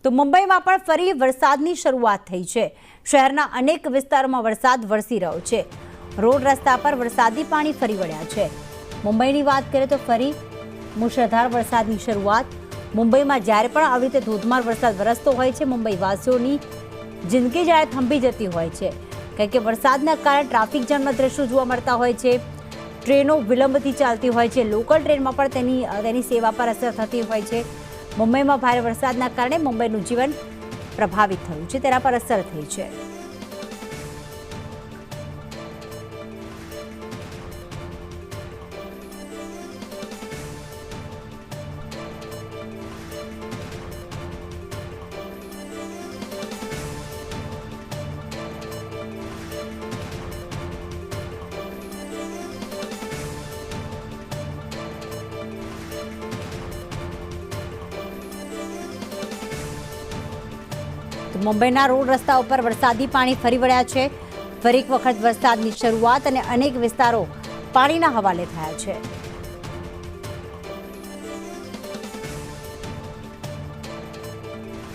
તો મુંબઈમાં પણ ફરી વરસાદની શરૂઆત થઈ છે। શહેરના અનેક વિસ્તારોમાં વરસાદ વરસી રહ્યો છે। રોડ રસ્તા પર વરસાદી પાણી ફરી વળ્યા છે। મુંબઈની વાત કરીએ તો ફરી મુશળધાર વરસાદની શરૂઆત। મુંબઈમાં જ્યારે પણ આવી રીતે ધોધમાર વરસાદ વરસતો હોય છે, મુંબઈવાસીઓની જિંદગી જ્યારે થંભી જતી હોય છે, કારણ કે વરસાદના કારણે ટ્રાફિક જામના દ્રશ્યો જોવા મળતા હોય છે। ટ્રેનો વિલંબથી ચાલતી હોય છે, લોકલ ટ્રેનમાં પણ તેની સેવા પર અસર થતી હોય છે। મુંબઈમાં ભારે વરસાદના કારણે મુંબઈનું જીવન પ્રભાવિત થયું છે, તેના પર અસર થઈ છે। મુંબઈના રોડ રસ્તા ઉપર વરસાદી પાણી ફરી વળ્યા છે। ફરી એક વખત વરસાદની શરૂઆત અને અનેક વિસ્તારો પાણીના હવાલે થયા છે।